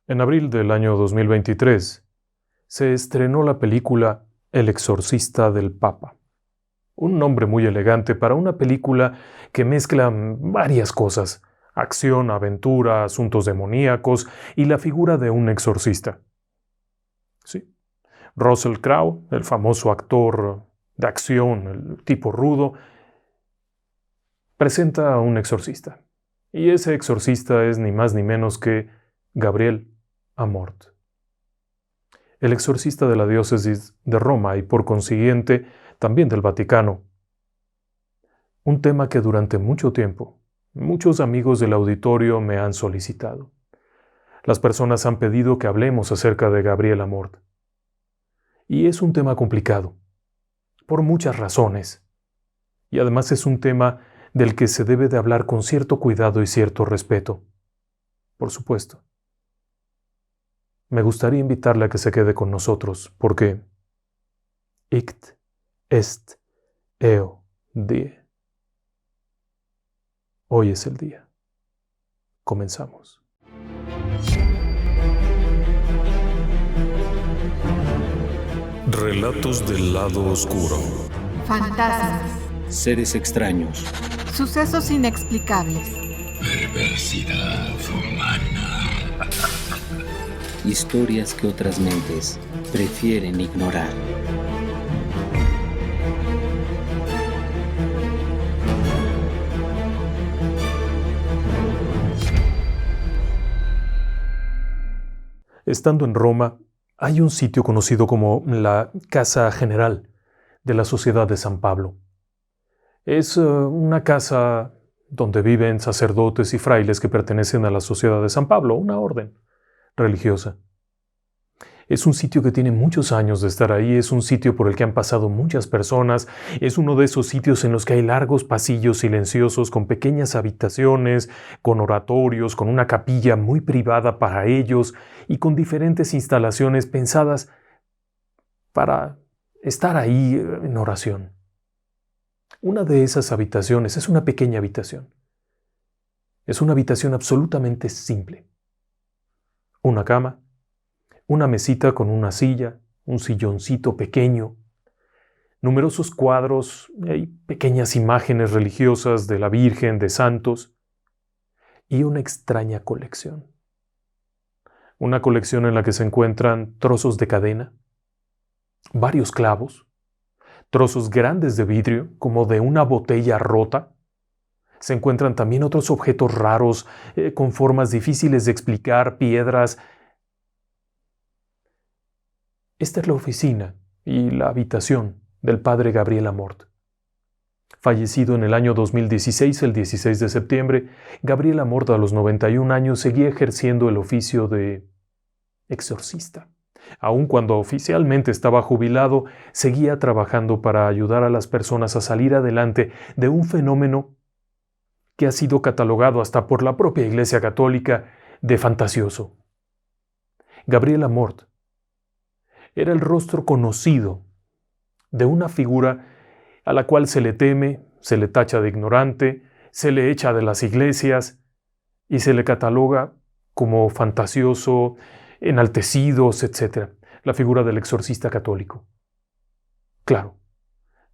En abril del año 2023 se estrenó la película El exorcista del Papa. Un nombre muy elegante para una película que mezcla varias cosas: acción, aventura, asuntos demoníacos y la figura de un exorcista. Sí, Russell Crowe, el famoso actor de acción, el tipo rudo, presenta a un exorcista. Y ese exorcista es ni más ni menos que Gabriel Amorth, el exorcista de la diócesis de Roma y por consiguiente también del Vaticano. Un tema que durante mucho tiempo muchos amigos del auditorio me han solicitado. Las personas han pedido que hablemos acerca de Gabriel Amorth. Y es un tema complicado, por muchas razones. Y además es un tema del que se debe de hablar con cierto cuidado y cierto respeto. Por supuesto. Me gustaría invitarle a que se quede con nosotros, porque Ict est eo die. Hoy es el día. Comenzamos. Relatos del lado oscuro. Fantasmas. Seres extraños. Sucesos inexplicables. Perversidad humana. Historias que otras mentes prefieren ignorar. Estando en Roma, hay un sitio conocido como la Casa General de la Sociedad de San Pablo. Es una casa donde viven sacerdotes y frailes que pertenecen a la Sociedad de San Pablo, una orden religiosa. Es un sitio que tiene muchos años de estar ahí, es un sitio por el que han pasado muchas personas, es uno de esos sitios en los que hay largos pasillos silenciosos con pequeñas habitaciones, con oratorios, con una capilla muy privada para ellos y con diferentes instalaciones pensadas para estar ahí en oración. Una de esas habitaciones es una pequeña habitación. Es una habitación absolutamente simple. Una cama, una mesita con una silla, un silloncito pequeño, numerosos cuadros, hay pequeñas imágenes religiosas de la Virgen, de santos, y una extraña colección. Una colección en la que se encuentran trozos de cadena, varios clavos, trozos grandes de vidrio, como de una botella rota. Se encuentran también otros objetos raros, con formas difíciles de explicar, piedras. Esta es la oficina y la habitación del padre Gabriel Amorth. Fallecido en el año 2016, el 16 de septiembre, Gabriel Amorth a los 91 años seguía ejerciendo el oficio de exorcista. Aun cuando oficialmente estaba jubilado, seguía trabajando para ayudar a las personas a salir adelante de un fenómeno que ha sido catalogado hasta por la propia Iglesia Católica de fantasioso. Gabriel Amorth era el rostro conocido de una figura a la cual se le teme, se le tacha de ignorante, se le echa de las iglesias y se le cataloga como fantasioso, enaltecidos, etc. La figura del exorcista católico. Claro,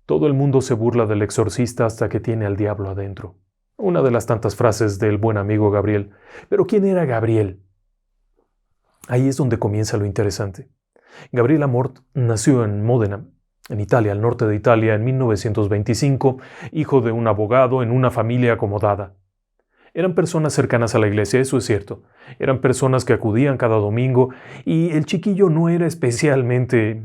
todo el mundo se burla del exorcista hasta que tiene al diablo adentro. Una de las tantas frases del buen amigo Gabriel. Pero ¿quién era Gabriel? Ahí es donde comienza lo interesante. Gabriel Amorth nació en Módena, en Italia, al norte de Italia, en 1925, hijo de un abogado en una familia acomodada. Eran personas cercanas a la iglesia, eso es cierto. Eran personas que acudían cada domingo y el chiquillo no era especialmente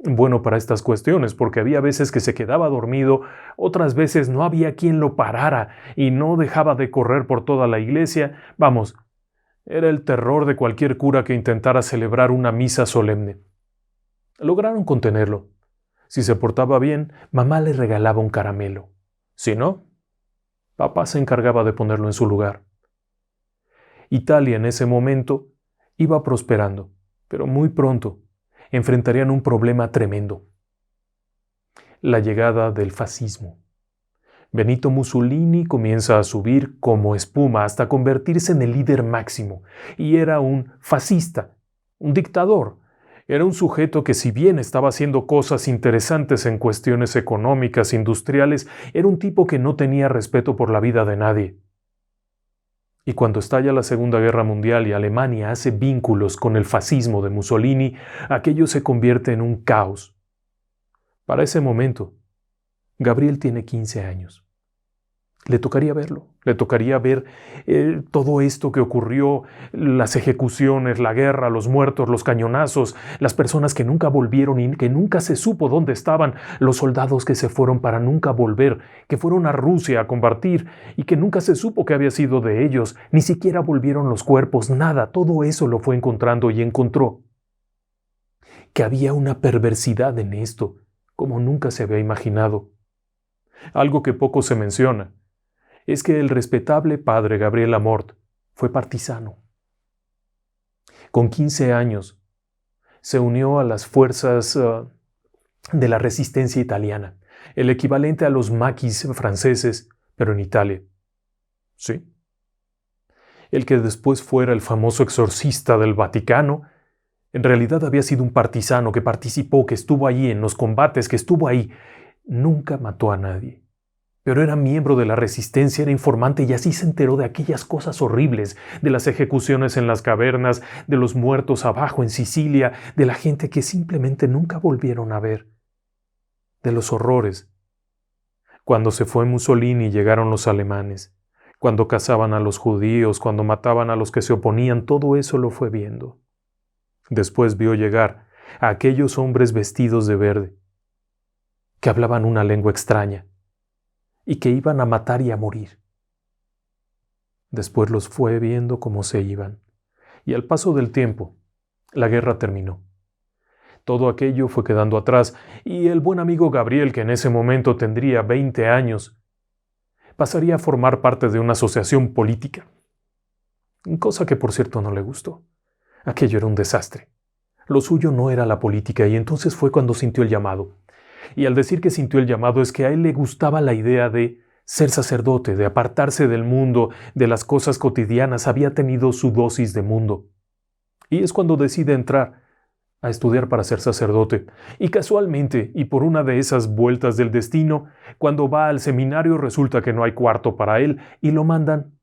bueno para estas cuestiones, porque había veces que se quedaba dormido, otras veces no había quien lo parara y no dejaba de correr por toda la iglesia. Vamos, era el terror de cualquier cura que intentara celebrar una misa solemne. Lograron contenerlo. Si se portaba bien, mamá le regalaba un caramelo. Si no, papá se encargaba de ponerlo en su lugar. Italia en ese momento iba prosperando, pero muy pronto enfrentarían un problema tremendo: la llegada del fascismo. Benito Mussolini comienza a subir como espuma hasta convertirse en el líder máximo, y era un fascista, un dictador. Era un sujeto que, si bien estaba haciendo cosas interesantes en cuestiones económicas, industriales, era un tipo que no tenía respeto por la vida de nadie. Y cuando estalla la Segunda Guerra Mundial y Alemania hace vínculos con el fascismo de Mussolini, aquello se convierte en un caos. Para ese momento, Gabriel tiene 15 años. Le tocaría verlo, le tocaría ver todo esto que ocurrió, las ejecuciones, la guerra, los muertos, los cañonazos, las personas que nunca volvieron y que nunca se supo dónde estaban, los soldados que se fueron para nunca volver, que fueron a Rusia a combatir y que nunca se supo qué había sido de ellos, ni siquiera volvieron los cuerpos, nada, todo eso lo fue encontrando y encontró que había una perversidad en esto, como nunca se había imaginado. Algo que poco se menciona es que el respetable padre Gabriel Amort fue partisano. Con 15 años se unió a las fuerzas de la resistencia italiana, el equivalente a los maquis franceses, pero en Italia. Sí. El que después fuera el famoso exorcista del Vaticano, en realidad había sido un partisano que participó, que estuvo allí en los combates, que estuvo ahí. Nunca mató a nadie. Pero era miembro de la resistencia, era informante y así se enteró de aquellas cosas horribles, de las ejecuciones en las cavernas, de los muertos abajo en Sicilia, de la gente que simplemente nunca volvieron a ver, de los horrores. Cuando se fue Mussolini llegaron los alemanes, cuando cazaban a los judíos, cuando mataban a los que se oponían, todo eso lo fue viendo. Después vio llegar a aquellos hombres vestidos de verde, que hablaban una lengua extraña, y que iban a matar y a morir. Después los fue viendo cómo se iban, y al paso del tiempo, la guerra terminó. Todo aquello fue quedando atrás, y el buen amigo Gabriel, que en ese momento tendría 20 años, pasaría a formar parte de una asociación política, cosa que por cierto no le gustó. Aquello era un desastre. Lo suyo no era la política, y entonces fue cuando sintió el llamado. Y al decir que sintió el llamado es que a él le gustaba la idea de ser sacerdote, de apartarse del mundo, de las cosas cotidianas, había tenido su dosis de mundo. Y es cuando decide entrar a estudiar para ser sacerdote. Y casualmente, y por una de esas vueltas del destino, cuando va al seminario resulta que no hay cuarto para él y lo mandan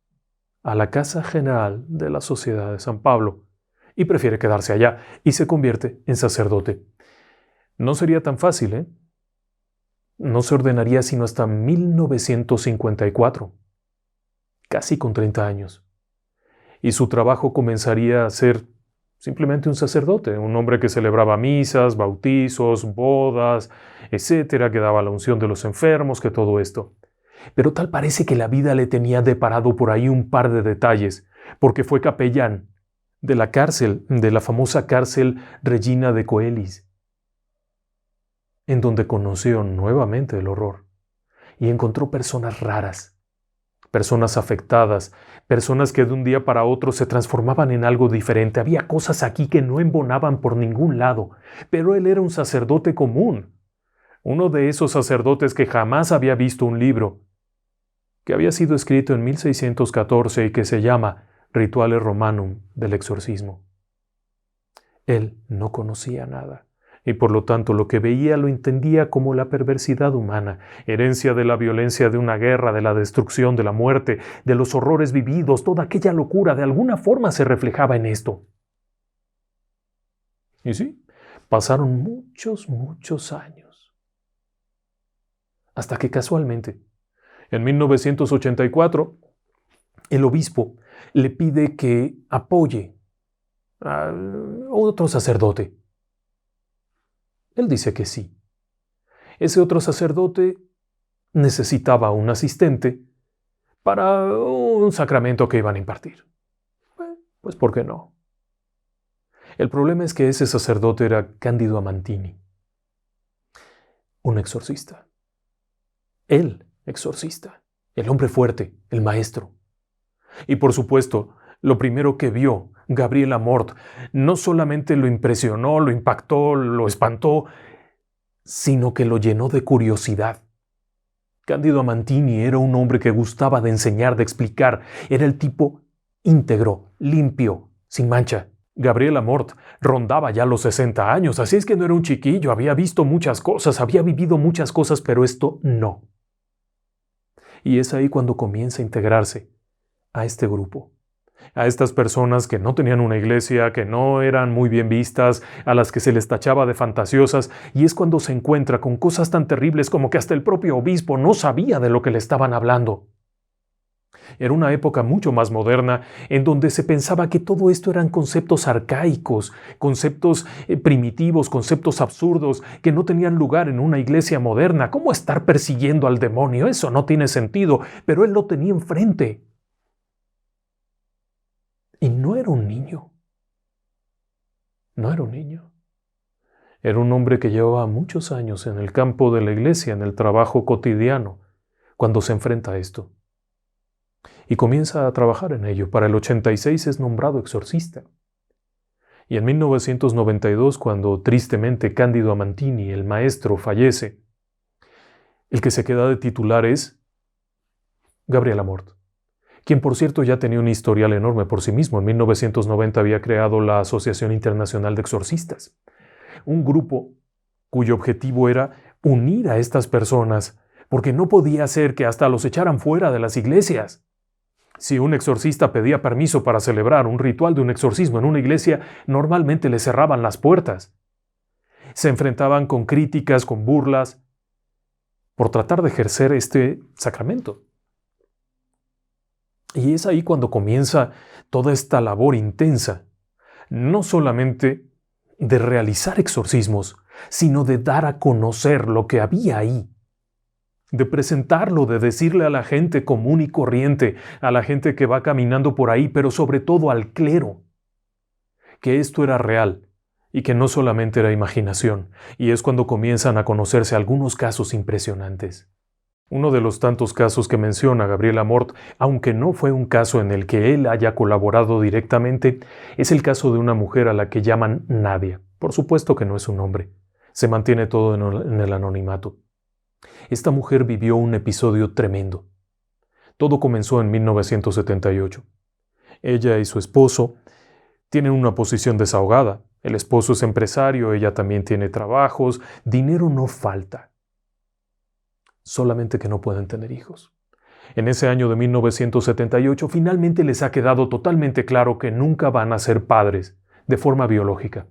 a la Casa General de la Sociedad de San Pablo. Y prefiere quedarse allá y se convierte en sacerdote. No sería tan fácil, ¿eh? No se ordenaría sino hasta 1954, casi con 30 años. Y su trabajo comenzaría a ser simplemente un sacerdote, un hombre que celebraba misas, bautizos, bodas, etcétera, que daba la unción de los enfermos, que todo esto. Pero tal parece que la vida le tenía deparado por ahí un par de detalles, porque fue capellán de la cárcel, de la famosa cárcel Regina de Coelis, en donde conoció nuevamente el horror y encontró personas raras, personas afectadas, personas que de un día para otro se transformaban en algo diferente. Había cosas aquí que no embonaban por ningún lado, pero él era un sacerdote común, uno de esos sacerdotes que jamás había visto un libro, que había sido escrito en 1614 y que se llama Rituale Romanum del exorcismo. Él no conocía nada. Y por lo tanto lo que veía lo entendía como la perversidad humana, herencia de la violencia de una guerra, de la destrucción, de la muerte, de los horrores vividos, toda aquella locura de alguna forma se reflejaba en esto. Y sí, pasaron muchos años. Hasta que casualmente, en 1984, el obispo le pide que apoye a otro sacerdote. Él dice que sí. Ese otro sacerdote necesitaba un asistente para un sacramento que iban a impartir. Pues ¿por qué no? El problema es que ese sacerdote era Cándido Amantini, un exorcista. El exorcista, el hombre fuerte, el maestro. Y por supuesto, lo primero que vio Gabriel Amort no solamente lo impresionó, lo impactó, lo espantó, sino que lo llenó de curiosidad. Cándido Amantini era un hombre que gustaba de enseñar, de explicar. Era el tipo íntegro, limpio, sin mancha. Gabriel Amort rondaba ya los 60 años, así es que no era un chiquillo, había visto muchas cosas, había vivido muchas cosas, pero esto no. Y es ahí cuando comienza a integrarse a este grupo, a estas personas que no tenían una iglesia, que no eran muy bien vistas, a las que se les tachaba de fantasiosas, y es cuando se encuentra con cosas tan terribles como que hasta el propio obispo no sabía de lo que le estaban hablando. Era una época mucho más moderna en donde se pensaba que todo esto eran conceptos arcaicos, conceptos primitivos, conceptos absurdos que no tenían lugar en una iglesia moderna. ¿Cómo estar persiguiendo al demonio? Eso no tiene sentido, pero él lo tenía enfrente. Y no era un niño. No era un niño. Era un hombre que llevaba muchos años en el campo de la iglesia, en el trabajo cotidiano, cuando se enfrenta a esto. Y comienza a trabajar en ello. Para el 86 es nombrado exorcista. Y en 1992, cuando tristemente Cándido Amantini, el maestro, fallece, el que se queda de titular es Gabriel Amort, quien por cierto ya tenía un historial enorme por sí mismo. En 1990 había creado la Asociación Internacional de Exorcistas, un grupo cuyo objetivo era unir a estas personas, porque no podía ser que hasta los echaran fuera de las iglesias. Si un exorcista pedía permiso para celebrar un ritual de un exorcismo en una iglesia, normalmente le cerraban las puertas. Se enfrentaban con críticas, con burlas, por tratar de ejercer este sacramento. Y es ahí cuando comienza toda esta labor intensa, no solamente de realizar exorcismos, sino de dar a conocer lo que había ahí, de presentarlo, de decirle a la gente común y corriente, a la gente que va caminando por ahí, pero sobre todo al clero, que esto era real y que no solamente era imaginación. Y es cuando comienzan a conocerse algunos casos impresionantes. Uno de los tantos casos que menciona Gabriel Amort, aunque no fue un caso en el que él haya colaborado directamente, es el caso de una mujer a la que llaman Nadia. Por supuesto que no es un nombre. Se mantiene todo en el anonimato. Esta mujer vivió un episodio tremendo. Todo comenzó en 1978. Ella y su esposo tienen una posición desahogada. El esposo es empresario, ella también tiene trabajos, dinero no falta. Solamente que no pueden tener hijos. En ese año de 1978 finalmente les ha quedado totalmente claro que nunca van a ser padres de forma biológica.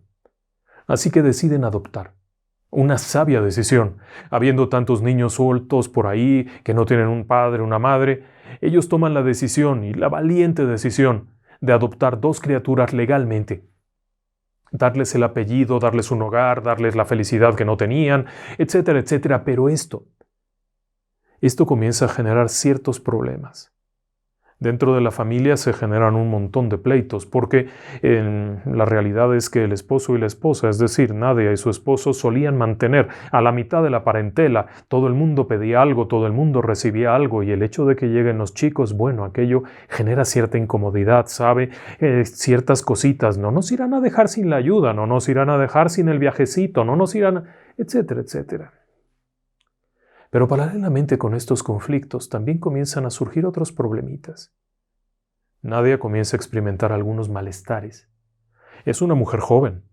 Así que deciden adoptar. Una sabia decisión. Habiendo tantos niños sueltos por ahí que no tienen un padre, una madre, ellos toman la decisión y la valiente decisión de adoptar 2 criaturas legalmente. Darles el apellido, darles un hogar, darles la felicidad que no tenían, etcétera, etcétera. Pero esto comienza a generar ciertos problemas. Dentro de la familia se generan un montón de pleitos, porque la realidad es que el esposo y la esposa, es decir, Nadia y su esposo, solían mantener a la mitad de la parentela. Todo el mundo pedía algo, todo el mundo recibía algo, y el hecho de que lleguen los chicos, bueno, aquello genera cierta incomodidad, ¿sabe? Ciertas cositas. No nos irán a dejar sin la ayuda, no nos irán a dejar sin el viajecito, no nos irán, etcétera, etcétera. Pero paralelamente con estos conflictos también comienzan a surgir otros problemitas. Nadia comienza a experimentar algunos malestares. Es una mujer joven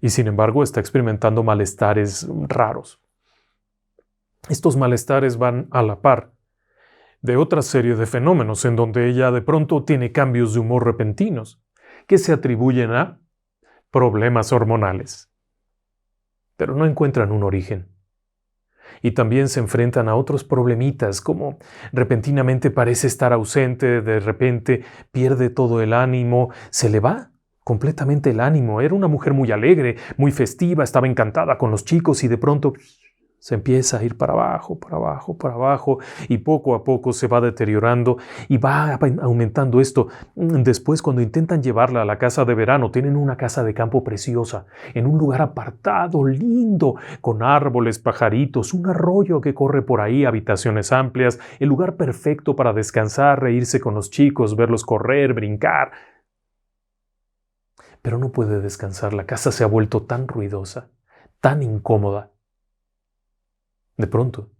y sin embargo está experimentando malestares raros. Estos malestares van a la par de otra serie de fenómenos en donde ella de pronto tiene cambios de humor repentinos que se atribuyen a problemas hormonales. Pero no encuentran un origen. Y también se enfrentan a otros problemitas, como repentinamente parece estar ausente, de repente pierde todo el ánimo, se le va completamente el ánimo. Era una mujer muy alegre, muy festiva, estaba encantada con los chicos y de pronto se empieza a ir para abajo, para abajo, para abajo, y poco a poco se va deteriorando y va aumentando esto. Después, cuando intentan llevarla a la casa de verano, tienen una casa de campo preciosa, en un lugar apartado, lindo, con árboles, pajaritos, un arroyo que corre por ahí, habitaciones amplias, el lugar perfecto para descansar, reírse con los chicos, verlos correr, brincar. Pero no puede descansar, la casa se ha vuelto tan ruidosa, tan incómoda. De pronto,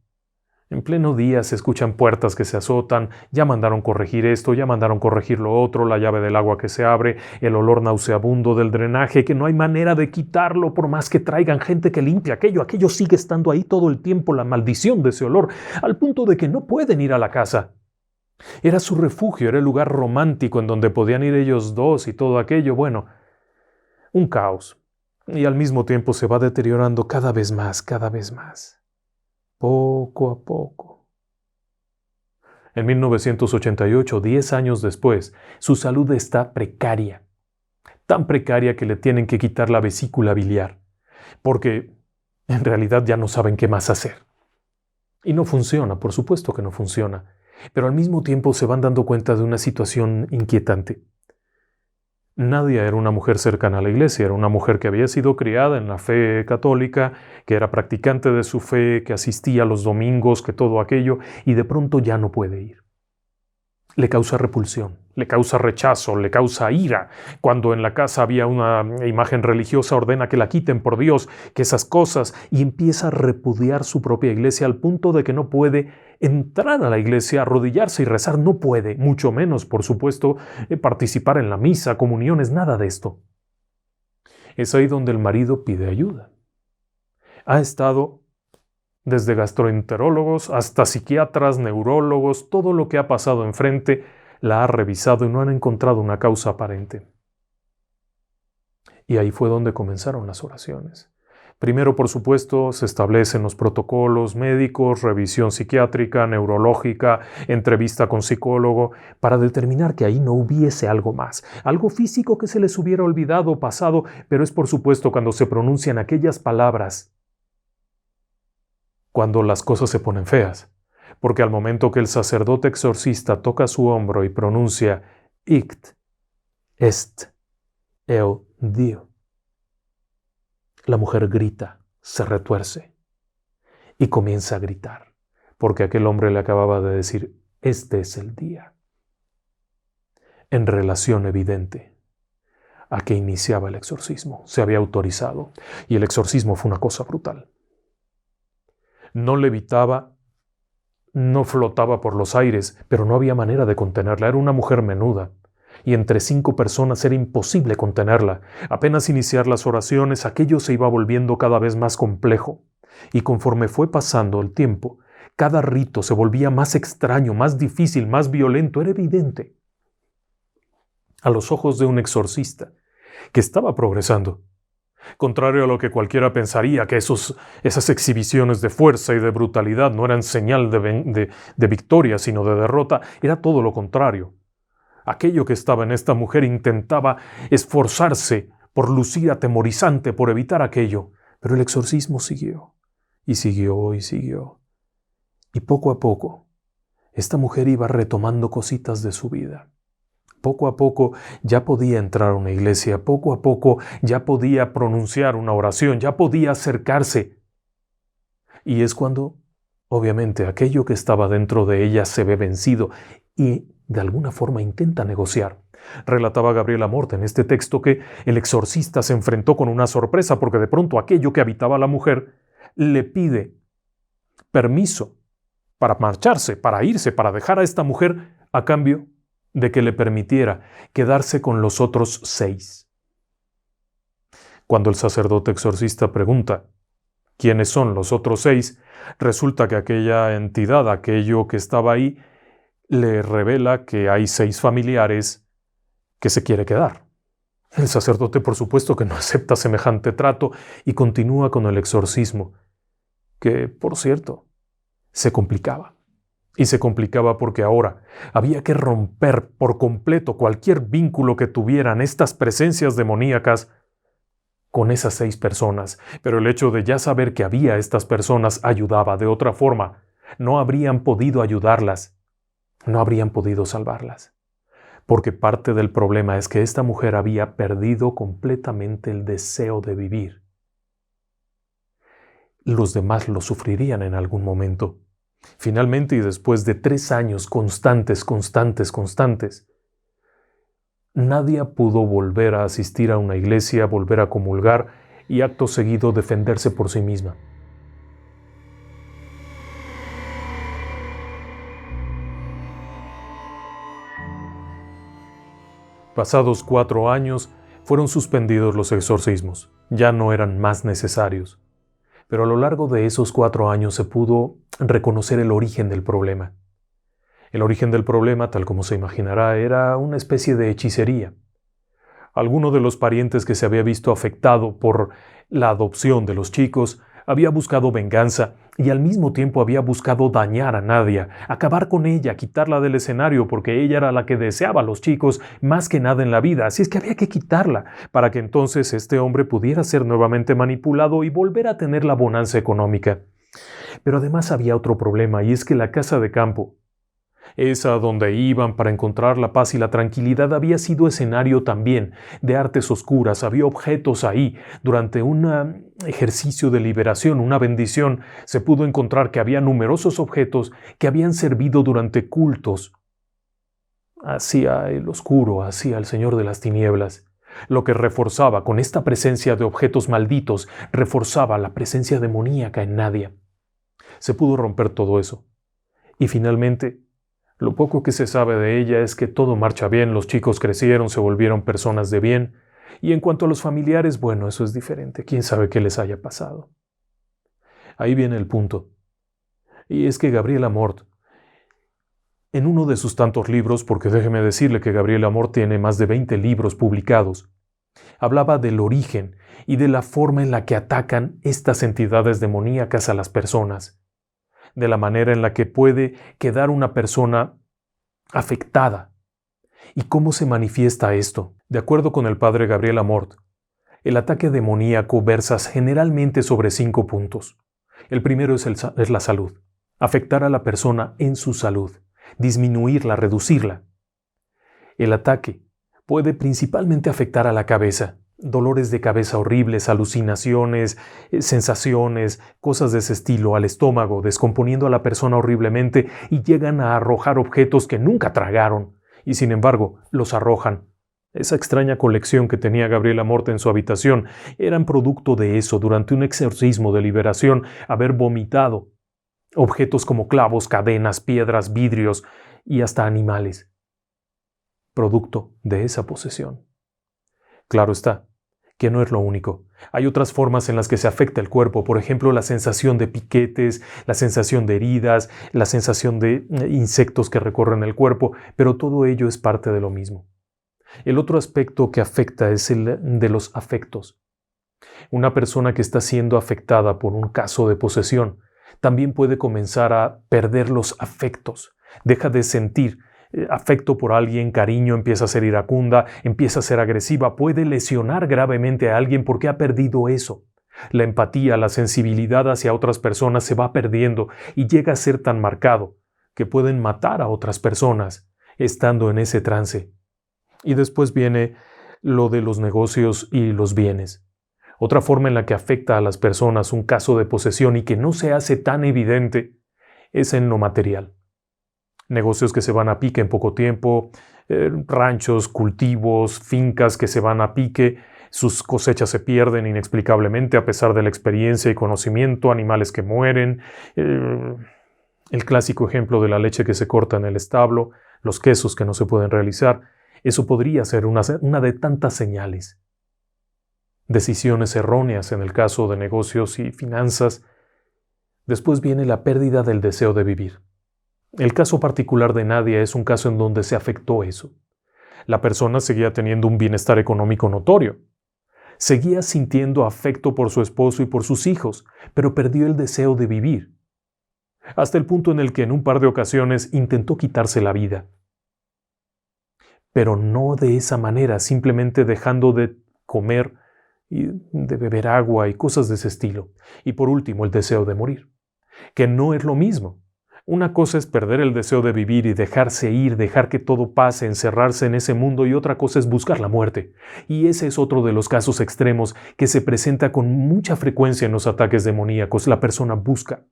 En pleno día se escuchan puertas que se azotan, ya mandaron corregir esto, ya mandaron corregir lo otro, la llave del agua que se abre, el olor nauseabundo del drenaje, que no hay manera de quitarlo por más que traigan gente que limpie aquello sigue estando ahí todo el tiempo, la maldición de ese olor, al punto de que no pueden ir a la casa. Era su refugio, era el lugar romántico en donde podían ir ellos dos y todo aquello, bueno, un caos. Y al mismo tiempo se va deteriorando cada vez más, poco a poco. En 1988, 10 años después, su salud está precaria, tan precaria que le tienen que quitar la vesícula biliar, porque en realidad ya no saben qué más hacer. Y no funciona, por supuesto que no funciona, pero al mismo tiempo se van dando cuenta de una situación inquietante. Nadia era una mujer cercana a la iglesia, era una mujer que había sido criada en la fe católica, que era practicante de su fe, que asistía los domingos, que todo aquello, y de pronto ya no puede ir. Le causa repulsión, le causa rechazo, le causa ira. Cuando en la casa había una imagen religiosa, ordena que la quiten, por Dios, que esas cosas, y empieza a repudiar su propia iglesia al punto de que no puede entrar a la iglesia, arrodillarse y rezar, no puede, mucho menos, por supuesto, participar en la misa, comuniones, nada de esto. Es ahí donde el marido pide ayuda. Ha estado desde gastroenterólogos hasta psiquiatras, neurólogos, todo lo que ha pasado enfrente la ha revisado y no han encontrado una causa aparente. Y ahí fue donde comenzaron las oraciones. Primero, por supuesto, se establecen los protocolos médicos, revisión psiquiátrica, neurológica, entrevista con psicólogo, para determinar que ahí no hubiese algo más, algo físico que se les hubiera olvidado o pasado, pero es por supuesto cuando se pronuncian aquellas palabras cuando las cosas se ponen feas, porque al momento que el sacerdote exorcista toca su hombro y pronuncia Ict est eu Dio, la mujer grita, se retuerce y comienza a gritar, porque aquel hombre le acababa de decir, este es el día, en relación evidente a que iniciaba el exorcismo, se había autorizado, y el exorcismo fue una cosa brutal. No levitaba, no flotaba por los aires, pero no había manera de contenerla. Era una mujer menuda, y entre 5 personas era imposible contenerla. Apenas iniciar las oraciones, aquello se iba volviendo cada vez más complejo, y conforme fue pasando el tiempo, cada rito se volvía más extraño, más difícil, más violento. Era evidente, a los ojos de un exorcista, que estaba progresando. Contrario a lo que cualquiera pensaría, que esas exhibiciones de fuerza y de brutalidad no eran señal de victoria, sino de derrota, era todo lo contrario. Aquello que estaba en esta mujer intentaba esforzarse por lucir atemorizante, por evitar aquello, pero el exorcismo siguió, y siguió, y siguió. Y poco a poco, esta mujer iba retomando cositas de su vida. Poco a poco ya podía entrar a una iglesia, poco a poco ya podía pronunciar una oración, ya podía acercarse. Y es cuando, obviamente, aquello que estaba dentro de ella se ve vencido y de alguna forma intenta negociar. Relataba Gabriela Mort en este texto que el exorcista se enfrentó con una sorpresa porque de pronto aquello que habitaba la mujer le pide permiso para marcharse, para irse, para dejar a esta mujer a cambio de que le permitiera quedarse con los otros 6. Cuando el sacerdote exorcista pregunta quiénes son los otros 6, resulta que aquella entidad, aquello que estaba ahí, le revela que hay 6 familiares que se quiere quedar. El sacerdote, por supuesto, que no acepta semejante trato y continúa con el exorcismo, que, por cierto, se complicaba. Y se complicaba porque ahora había que romper por completo cualquier vínculo que tuvieran estas presencias demoníacas con esas 6 personas. Pero el hecho de ya saber que había estas personas ayudaba. De otra forma, no habrían podido ayudarlas, no habrían podido salvarlas. Porque parte del problema es que esta mujer había perdido completamente el deseo de vivir. Los demás lo sufrirían en algún momento. Finalmente, y después de 3 años constantes, nadie pudo volver a asistir a una iglesia, volver a comulgar y acto seguido defenderse por sí misma. Pasados 4 años, fueron suspendidos los exorcismos. Ya no eran más necesarios. Pero a lo largo de esos 4 años se pudo reconocer el origen del problema. El origen del problema, tal como se imaginará, era una especie de hechicería. Alguno de los parientes que se había visto afectado por la adopción de los chicos había buscado venganza y al mismo tiempo había buscado dañar a Nadia, acabar con ella, quitarla del escenario porque ella era la que deseaba a los chicos más que nada en la vida, así es que había que quitarla para que entonces este hombre pudiera ser nuevamente manipulado y volver a tener la bonanza económica. Pero además había otro problema, y es que la casa de campo, esa donde iban para encontrar la paz y la tranquilidad, había sido escenario también de artes oscuras. Había objetos ahí. Durante un ejercicio de liberación, una bendición, se pudo encontrar que había numerosos objetos que habían servido durante cultos hacia el oscuro, hacia el Señor de las Tinieblas. Lo que reforzaba con esta presencia de objetos malditos, reforzaba la presencia demoníaca en Nadia. Se pudo romper todo eso. Y finalmente, lo poco que se sabe de ella es que todo marcha bien, los chicos crecieron, se volvieron personas de bien, y en cuanto a los familiares, bueno, eso es diferente, quién sabe qué les haya pasado. Ahí viene el punto, y es que Gabriel Amorth, en uno de sus tantos libros, porque déjeme decirle que Gabriel Amorth tiene más de 20 libros publicados, hablaba del origen y de la forma en la que atacan estas entidades demoníacas a las personas, de la manera en la que puede quedar una persona afectada. ¿Y cómo se manifiesta esto? De acuerdo con el padre Gabriel Amorth, el ataque demoníaco versa generalmente sobre 5 puntos. El primero es la salud. Afectar a la persona en su salud, disminuirla, reducirla. El ataque puede principalmente afectar a la cabeza. Dolores de cabeza horribles, alucinaciones, sensaciones, cosas de ese estilo, al estómago, descomponiendo a la persona horriblemente y llegan a arrojar objetos que nunca tragaron y sin embargo los arrojan. Esa extraña colección que tenía Gabriel Amorth en su habitación eran producto de eso, durante un exorcismo de liberación, haber vomitado objetos como clavos, cadenas, piedras, vidrios y hasta animales. Producto de esa posesión. Claro está, que no es lo único. Hay otras formas en las que se afecta el cuerpo, por ejemplo, la sensación de piquetes, la sensación de heridas, la sensación de insectos que recorren el cuerpo, pero todo ello es parte de lo mismo. El otro aspecto que afecta es el de los afectos. Una persona que está siendo afectada por un caso de posesión también puede comenzar a perder los afectos, deja de sentir afecto por alguien, cariño, empieza a ser iracunda, empieza a ser agresiva, puede lesionar gravemente a alguien porque ha perdido eso. La empatía, la sensibilidad hacia otras personas se va perdiendo y llega a ser tan marcado que pueden matar a otras personas estando en ese trance. Y después viene lo de los negocios y los bienes. Otra forma en la que afecta a las personas un caso de posesión y que no se hace tan evidente es en lo material. Negocios que se van a pique en poco tiempo, ranchos, cultivos, fincas que se van a pique, sus cosechas se pierden inexplicablemente a pesar de la experiencia y conocimiento, animales que mueren, el clásico ejemplo de la leche que se corta en el establo, los quesos que no se pueden realizar. Eso podría ser una de tantas señales. Decisiones erróneas en el caso de negocios y finanzas. Después viene la pérdida del deseo de vivir. El caso particular de Nadia es un caso en donde se afectó eso. La persona seguía teniendo un bienestar económico notorio. Seguía sintiendo afecto por su esposo y por sus hijos, pero perdió el deseo de vivir. Hasta el punto en el que en un par de ocasiones intentó quitarse la vida. Pero no de esa manera, simplemente dejando de comer y de beber agua y cosas de ese estilo. Y por último, el deseo de morir, que no es lo mismo. Una cosa es perder el deseo de vivir y dejarse ir, dejar que todo pase, encerrarse en ese mundo, y otra cosa es buscar la muerte. Y ese es otro de los casos extremos que se presenta con mucha frecuencia en los ataques demoníacos. La persona busca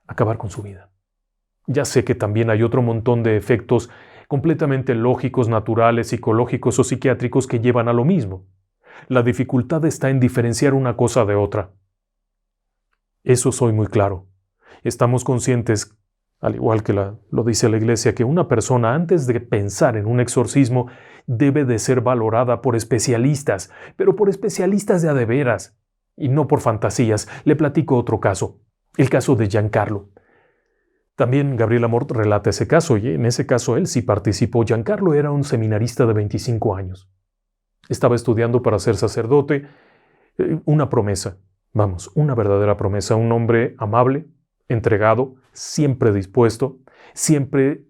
acabar con su vida. Ya sé que también hay otro montón de efectos completamente lógicos, naturales, psicológicos o psiquiátricos que llevan a lo mismo. La dificultad está en diferenciar una cosa de otra. Eso soy muy claro. Estamos conscientes al igual que lo dice la Iglesia, que una persona antes de pensar en un exorcismo debe de ser valorada por especialistas, pero por especialistas de a de veras, y no por fantasías. Le platico otro caso, el caso de Giancarlo. También Gabriel Amorth relata ese caso, y en ese caso él sí participó. Giancarlo era un seminarista de 25 años. Estaba estudiando para ser sacerdote. Una promesa, una verdadera promesa. Un hombre amable, entregado, siempre dispuesto, siempre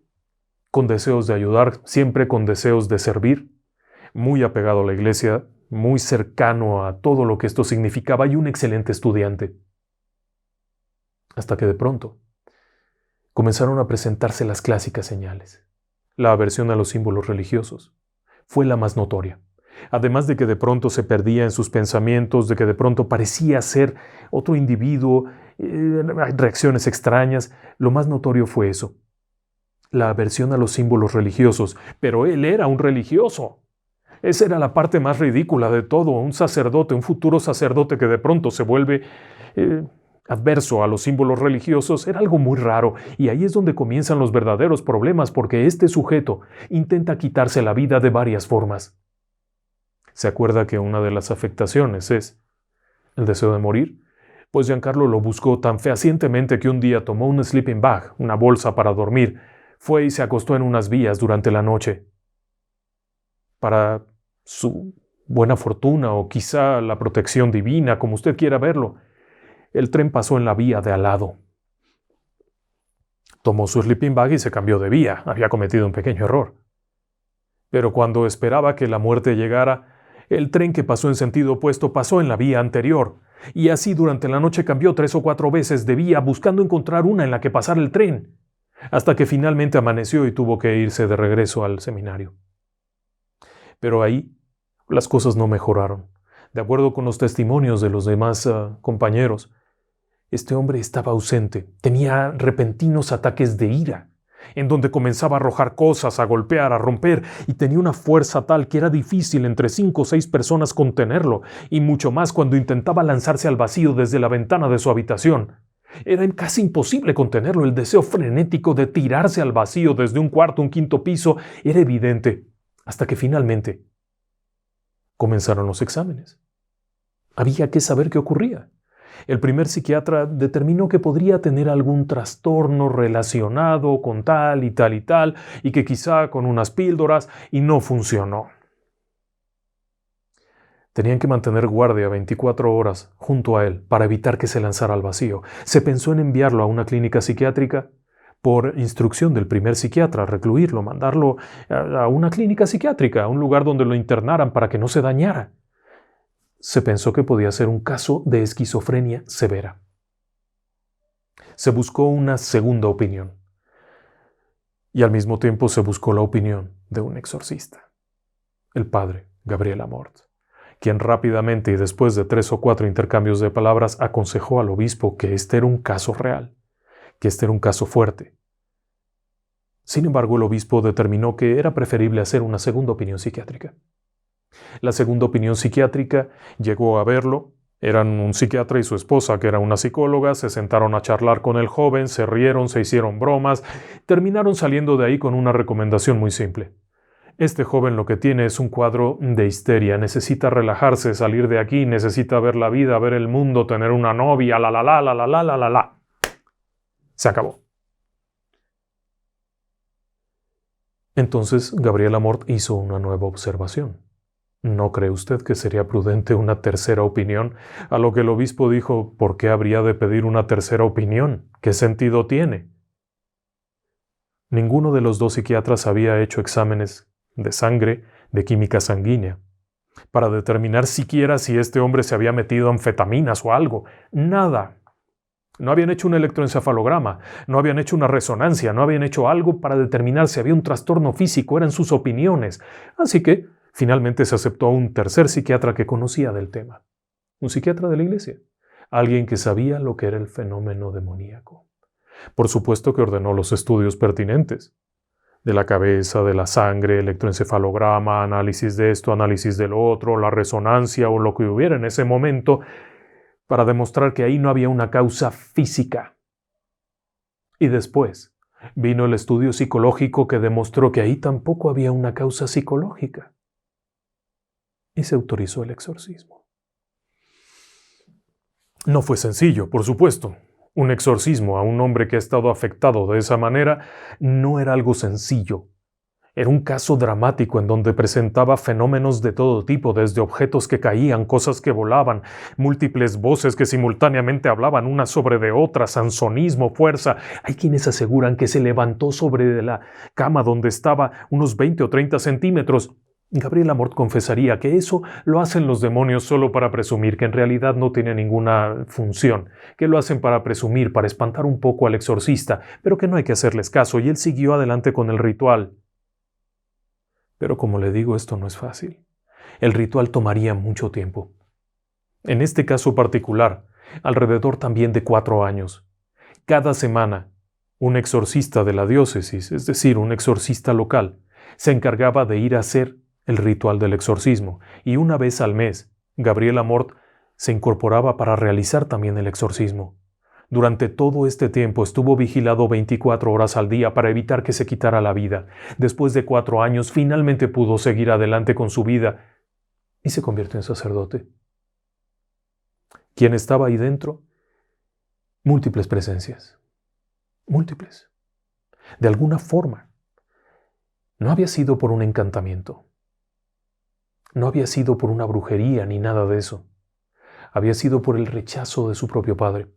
con deseos de ayudar, siempre con deseos de servir, muy apegado a la iglesia, muy cercano a todo lo que esto significaba y un excelente estudiante. Hasta que de pronto comenzaron a presentarse las clásicas señales. La aversión a los símbolos religiosos fue la más notoria. Además de que de pronto se perdía en sus pensamientos, de que de pronto parecía ser otro individuo, reacciones extrañas, lo más notorio fue eso. La aversión a los símbolos religiosos, pero él era un religioso. Esa era la parte más ridícula de todo, un sacerdote, un futuro sacerdote que de pronto se vuelve adverso a los símbolos religiosos, era algo muy raro, y ahí es donde comienzan los verdaderos problemas, porque este sujeto intenta quitarse la vida de varias formas. ¿Se acuerda que una de las afectaciones es el deseo de morir? Pues Giancarlo lo buscó tan fehacientemente que un día tomó un sleeping bag, una bolsa para dormir, fue y se acostó en unas vías durante la noche. Para su buena fortuna o quizá la protección divina, como usted quiera verlo, el tren pasó en la vía de al lado. Tomó su sleeping bag y se cambió de vía. Había cometido un pequeño error. Pero cuando esperaba que la muerte llegara, el tren que pasó en sentido opuesto pasó en la vía anterior, y así durante la noche cambió 3 o 4 veces de vía buscando encontrar una en la que pasara el tren, hasta que finalmente amaneció y tuvo que irse de regreso al seminario. Pero ahí las cosas no mejoraron. De acuerdo con los testimonios de los demás compañeros, este hombre estaba ausente, tenía repentinos ataques de ira, en donde comenzaba a arrojar cosas, a golpear, a romper, y tenía una fuerza tal que era difícil entre 5 o 6 personas contenerlo, y mucho más cuando intentaba lanzarse al vacío desde la ventana de su habitación. Era casi imposible contenerlo, el deseo frenético de tirarse al vacío desde un cuarto, un quinto piso, era evidente, hasta que finalmente comenzaron los exámenes. Había que saber qué ocurría. El primer psiquiatra determinó que podría tener algún trastorno relacionado con tal y tal y tal, y que quizá con unas píldoras, y no funcionó. Tenían que mantener guardia 24 horas junto a él para evitar que se lanzara al vacío. Se pensó en enviarlo a una clínica psiquiátrica por instrucción del primer psiquiatra, recluirlo, mandarlo a una clínica psiquiátrica, a un lugar donde lo internaran para que no se dañara. Se pensó que podía ser un caso de esquizofrenia severa. Se buscó una segunda opinión. Y al mismo tiempo se buscó la opinión de un exorcista, el padre Gabriel Amorth, quien rápidamente y después de 3 o 4 intercambios de palabras aconsejó al obispo que este era un caso real, que este era un caso fuerte. Sin embargo, el obispo determinó que era preferible hacer una segunda opinión psiquiátrica. La segunda opinión psiquiátrica llegó a verlo. Eran un psiquiatra y su esposa, que era una psicóloga, se sentaron a charlar con el joven, se rieron, se hicieron bromas, terminaron saliendo de ahí con una recomendación muy simple. Este joven lo que tiene es un cuadro de histeria, necesita relajarse, salir de aquí, necesita ver la vida, ver el mundo, tener una novia, la. Se acabó. Entonces Gabriel Amorth hizo una nueva observación. ¿No cree usted que sería prudente una tercera opinión? A lo que el obispo dijo, ¿por qué habría de pedir una tercera opinión? ¿Qué sentido tiene? Ninguno de los 2 psiquiatras había hecho exámenes de sangre, de química sanguínea, para determinar siquiera si este hombre se había metido anfetaminas o algo. Nada. No habían hecho un electroencefalograma, no habían hecho una resonancia, no habían hecho algo para determinar si había un trastorno físico, eran sus opiniones. Así que finalmente se aceptó a un tercer psiquiatra que conocía del tema, un psiquiatra de la iglesia, alguien que sabía lo que era el fenómeno demoníaco. Por supuesto que ordenó los estudios pertinentes, de la cabeza, de la sangre, electroencefalograma, análisis de esto, análisis del otro, la resonancia o lo que hubiera en ese momento, para demostrar que ahí no había una causa física. Y después Vino el estudio psicológico que demostró que ahí tampoco había una causa psicológica. Y se autorizó el exorcismo. No fue sencillo, por supuesto. Un exorcismo a un hombre que ha estado afectado de esa manera no era algo sencillo. Era un caso dramático en donde presentaba fenómenos de todo tipo, desde objetos que caían, cosas que volaban, múltiples voces que simultáneamente hablaban una sobre de otra, sansonismo, fuerza. Hay quienes aseguran que se levantó sobre la cama donde estaba unos 20 o 30 centímetros. Gabriel Amorth confesaría que eso lo hacen los demonios solo para presumir, que en realidad no tiene ninguna función, que lo hacen para presumir, para espantar un poco al exorcista, pero que no hay que hacerles caso, y él siguió adelante con el ritual. Pero como le digo, esto no es fácil. El ritual tomaría mucho tiempo. En este caso particular, alrededor también de 4 años. Cada semana, un exorcista de la diócesis, es decir, un exorcista local, se encargaba de ir a hacer el ritual del exorcismo, y una vez al mes, Gabriel Amorth se incorporaba para realizar también el exorcismo. Durante todo este tiempo estuvo vigilado 24 horas al día para evitar que se quitara la vida. Después de 4 años, finalmente pudo seguir adelante con su vida y se convirtió en sacerdote. ¿Quién estaba ahí dentro? Múltiples presencias. Múltiples. De alguna forma. No había sido por un encantamiento. No había sido por una brujería ni nada de eso. Había sido por el rechazo de su propio padre.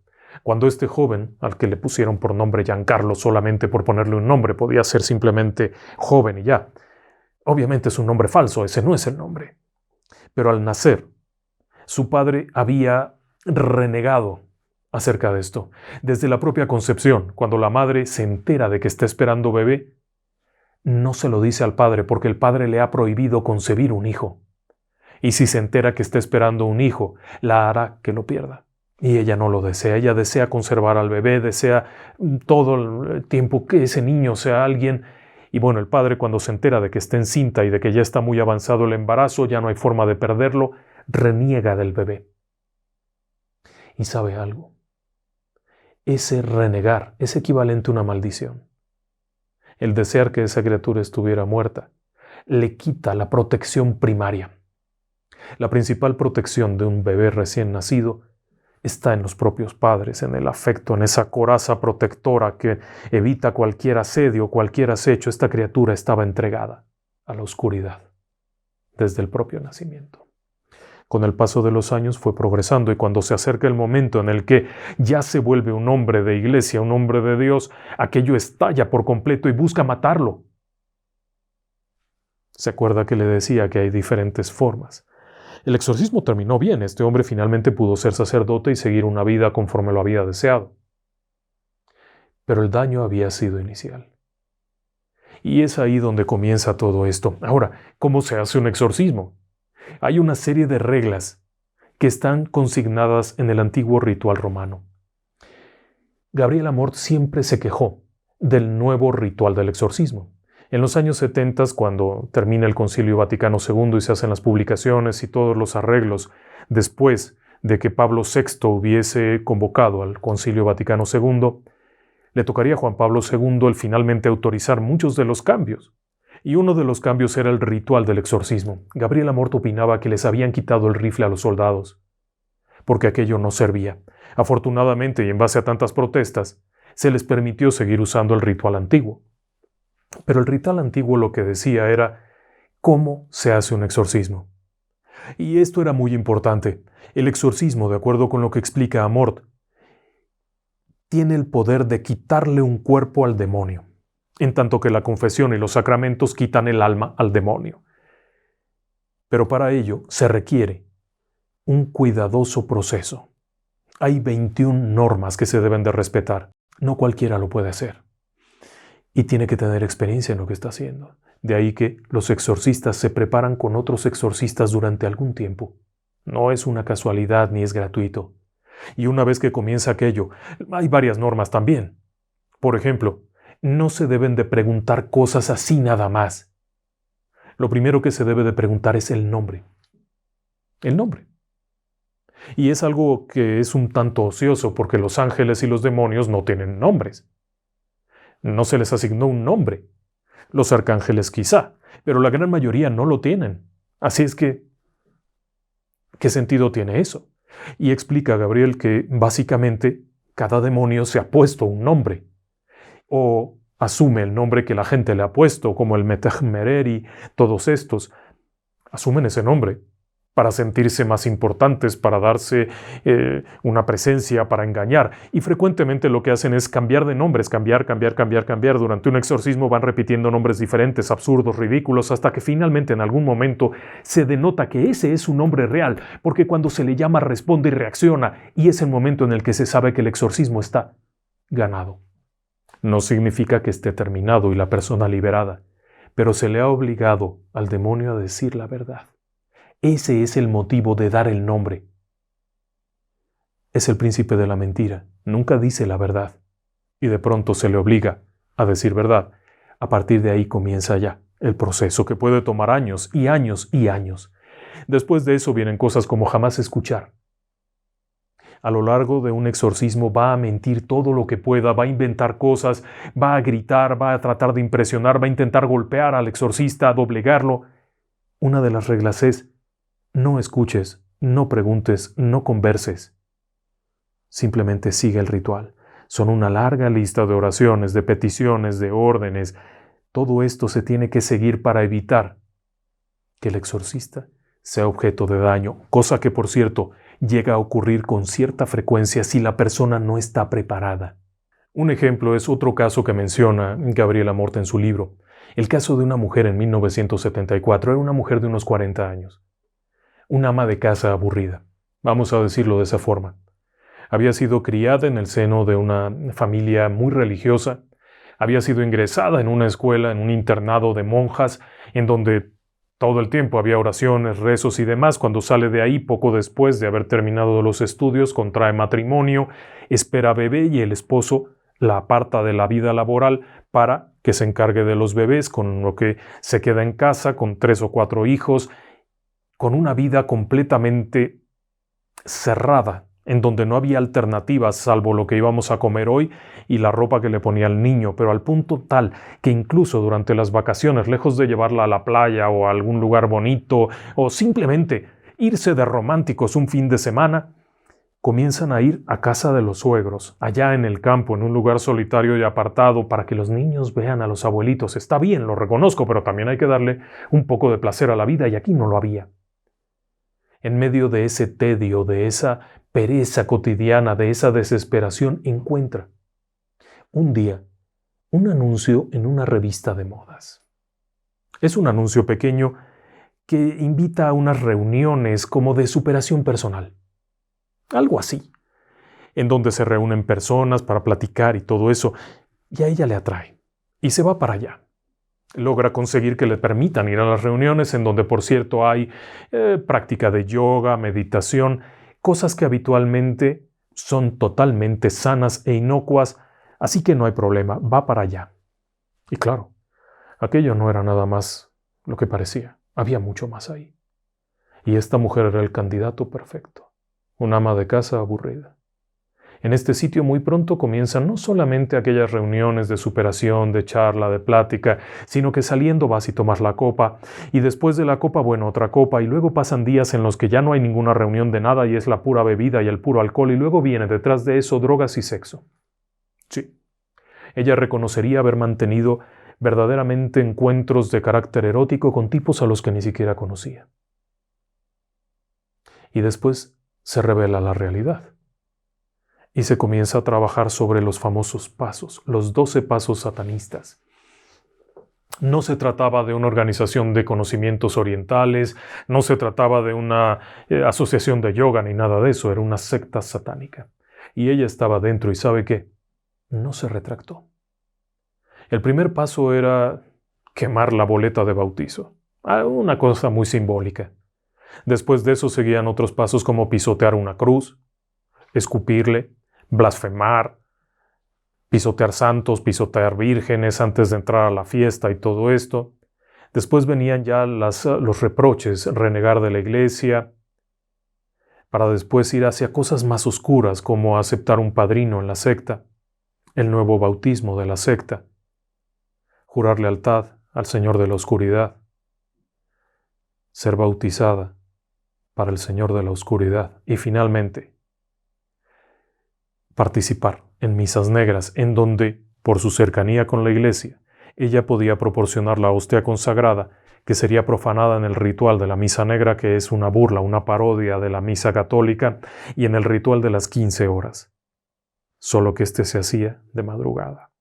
Cuando este joven, al que le pusieron por nombre Giancarlo solamente por ponerle un nombre, podía ser simplemente joven y ya. Obviamente es un nombre falso, ese no es el nombre. Pero al nacer, su padre había renegado acerca de esto. Desde la propia concepción, cuando la madre se entera de que está esperando bebé, no se lo dice al padre porque el padre le ha prohibido concebir un hijo. Y si se entera que está esperando un hijo, la hará que lo pierda. Y ella no lo desea, ella desea conservar al bebé, desea todo el tiempo que ese niño sea alguien. Y bueno, el padre cuando se entera de que está encinta y de que ya está muy avanzado el embarazo, ya no hay forma de perderlo, reniega del bebé. ¿Y sabe algo? Ese renegar es equivalente a una maldición. El desear que esa criatura estuviera muerta le quita la protección primaria. La principal protección de un bebé recién nacido está en los propios padres, en el afecto, en esa coraza protectora que evita cualquier asedio, cualquier acecho. Esta criatura estaba entregada a la oscuridad desde el propio nacimiento. Con el paso de los años fue progresando y cuando se acerca el momento en el que ya se vuelve un hombre de iglesia, un hombre de Dios, aquello estalla por completo y busca matarlo. ¿Se acuerda que le decía que hay diferentes formas? El exorcismo terminó bien, este hombre finalmente pudo ser sacerdote y seguir una vida conforme lo había deseado. Pero el daño había sido inicial. Y es ahí donde comienza todo esto. Ahora, ¿cómo se hace un exorcismo? Hay una serie de reglas que están consignadas en el antiguo ritual romano. Gabriel Amorth siempre se quejó del nuevo ritual del exorcismo. En los años 70, cuando termina el Concilio Vaticano II y se hacen las publicaciones y todos los arreglos, después de que Pablo VI hubiese convocado al Concilio Vaticano II, le tocaría a Juan Pablo II el finalmente autorizar muchos de los cambios. Y uno de los cambios era el ritual del exorcismo. Gabriel Amorth opinaba que les habían quitado el rifle a los soldados, porque aquello no servía. Afortunadamente, y en base a tantas protestas, se les permitió seguir usando el ritual antiguo. Pero el ritual antiguo lo que decía era cómo se hace un exorcismo. Y esto era muy importante. El exorcismo, de acuerdo con lo que explica Amorth, tiene el poder de quitarle un cuerpo al demonio, en tanto que la confesión y los sacramentos quitan el alma al demonio. Pero para ello se requiere un cuidadoso proceso. Hay 21 normas que se deben de respetar. No cualquiera lo puede hacer. Y tiene que tener experiencia en lo que está haciendo. De ahí que los exorcistas se preparan con otros exorcistas durante algún tiempo. No es una casualidad ni es gratuito. Y una vez que comienza aquello, hay varias normas también. Por ejemplo, no se deben de preguntar cosas así nada más. Lo primero que se debe de preguntar es el nombre. El nombre. Y es algo que es un tanto ocioso porque los ángeles y los demonios no tienen nombres. No se les asignó un nombre. Los arcángeles quizá, pero la gran mayoría no lo tienen. Así es que, ¿qué sentido tiene eso? Y explica Gabriel que básicamente cada demonio se ha puesto un nombre, o asume el nombre que la gente le ha puesto, como el Metahmereri, todos estos, asumen ese nombre para sentirse más importantes, para darse una presencia, para engañar. Y frecuentemente lo que hacen es cambiar de nombres, cambiar. Durante un exorcismo van repitiendo nombres diferentes, absurdos, ridículos, hasta que finalmente en algún momento se denota que ese es su nombre real, porque cuando se le llama responde y reacciona, y es el momento en el que se sabe que el exorcismo está ganado. No significa que esté terminado y la persona liberada, pero se le ha obligado al demonio a decir la verdad. Ese es el motivo de dar el nombre. Es el príncipe de la mentira, nunca dice la verdad, y de pronto se le obliga a decir verdad. A partir de ahí comienza ya el proceso que puede tomar años y años y años. Después de eso vienen cosas como jamás escuchar. A lo largo de un exorcismo va a mentir todo lo que pueda, va a inventar cosas, va a gritar, va a tratar de impresionar, va a intentar golpear al exorcista, a doblegarlo. Una de las reglas es: no escuches, no preguntes, no converses. Simplemente sigue el ritual. Son una larga lista de oraciones, de peticiones, de órdenes. Todo esto se tiene que seguir para evitar que el exorcista sea objeto de daño, cosa que, por cierto, llega a ocurrir con cierta frecuencia si la persona no está preparada. Un ejemplo es otro caso que menciona Gabriel Amorth en su libro. El caso de una mujer en 1974. Era una mujer de unos 40 años. Una ama de casa aburrida, vamos a decirlo de esa forma. Había sido criada en el seno de una familia muy religiosa, había sido ingresada en una escuela, en un internado de monjas, en donde todo el tiempo había oraciones, rezos y demás. Cuando sale de ahí, poco después de haber terminado los estudios, contrae matrimonio, espera bebé y el esposo la aparta de la vida laboral para que se encargue de los bebés, con lo que se queda en casa con 3 o 4 hijos, con una vida completamente cerrada, en donde no había alternativas salvo lo que íbamos a comer hoy y la ropa que le ponía al niño, pero al punto tal que incluso durante las vacaciones, lejos de llevarla a la playa o a algún lugar bonito, o simplemente irse de románticos un fin de semana, comienzan a ir a casa de los suegros, allá en el campo, en un lugar solitario y apartado, para que los niños vean a los abuelitos. Está bien, lo reconozco, pero también hay que darle un poco de placer a la vida, y aquí no lo había. En medio de ese tedio, de esa pereza cotidiana, de esa desesperación, encuentra un día un anuncio en una revista de modas. Es un anuncio pequeño que invita a unas reuniones como de superación personal. Algo así, en donde se reúnen personas para platicar y todo eso, y a ella le atrae, y se va para allá. Logra conseguir que le permitan ir a las reuniones, en donde, por cierto, hay práctica de yoga, meditación, cosas que habitualmente son totalmente sanas e inocuas, así que no hay problema, va para allá. Y claro, aquello no era nada más lo que parecía, había mucho más ahí. Y esta mujer era el candidato perfecto, una ama de casa aburrida. En este sitio muy pronto comienzan no solamente aquellas reuniones de superación, de charla, de plática, sino que saliendo vas y tomas la copa, y después de la copa, bueno, otra copa, y luego pasan días en los que ya no hay ninguna reunión de nada y es la pura bebida y el puro alcohol, y luego viene detrás de eso drogas y sexo. Sí, ella reconocería haber mantenido verdaderamente encuentros de carácter erótico con tipos a los que ni siquiera conocía. Y después se revela la realidad. Y se comienza a trabajar sobre los famosos pasos, los 12 pasos satanistas. No se trataba de una organización de conocimientos orientales, no se trataba de una asociación de yoga ni nada de eso, era una secta satánica. Y ella estaba dentro y ¿sabe qué? No se retractó. El primer paso era quemar la boleta de bautizo, una cosa muy simbólica. Después de eso seguían otros pasos como pisotear una cruz, escupirle, blasfemar, pisotear santos, pisotear vírgenes antes de entrar a la fiesta y todo esto. Después venían ya los reproches, renegar de la iglesia, para después ir hacia cosas más oscuras como aceptar un padrino en la secta, el nuevo bautismo de la secta, jurar lealtad al Señor de la Oscuridad, ser bautizada para el Señor de la Oscuridad y finalmente participar en misas negras, en donde, por su cercanía con la Iglesia, ella podía proporcionar la hostia consagrada, que sería profanada en el ritual de la misa negra, que es una burla, una parodia de la misa católica, y en el ritual de las 15 horas. Solo que este se hacía de madrugada.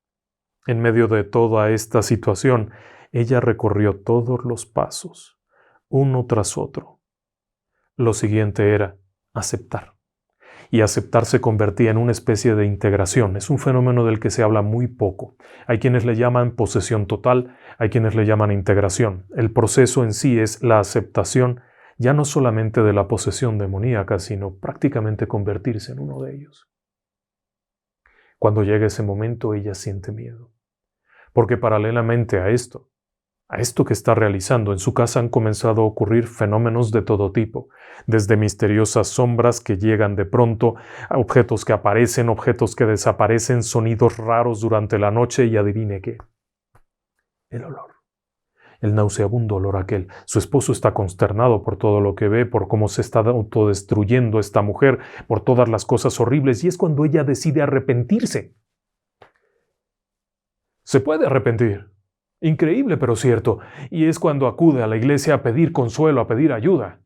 En medio de toda esta situación, ella recorrió todos los pasos, uno tras otro. Lo siguiente era aceptar. Y aceptar se convertía en una especie de integración. Es un fenómeno del que se habla muy poco. Hay quienes le llaman posesión total, hay quienes le llaman integración. El proceso en sí es la aceptación ya no solamente de la posesión demoníaca, sino prácticamente convertirse en uno de ellos. Cuando llega ese momento, ella siente miedo. Porque paralelamente a esto que está realizando, en su casa han comenzado a ocurrir fenómenos de todo tipo, desde misteriosas sombras que llegan de pronto, a objetos que aparecen, objetos que desaparecen, sonidos raros durante la noche y adivine qué. El olor. El nauseabundo olor aquel. Su esposo está consternado por todo lo que ve, por cómo se está autodestruyendo esta mujer, por todas las cosas horribles, y es cuando ella decide arrepentirse. Se puede arrepentir. Increíble, pero cierto. Y es cuando acude a la iglesia a pedir consuelo, a pedir ayuda.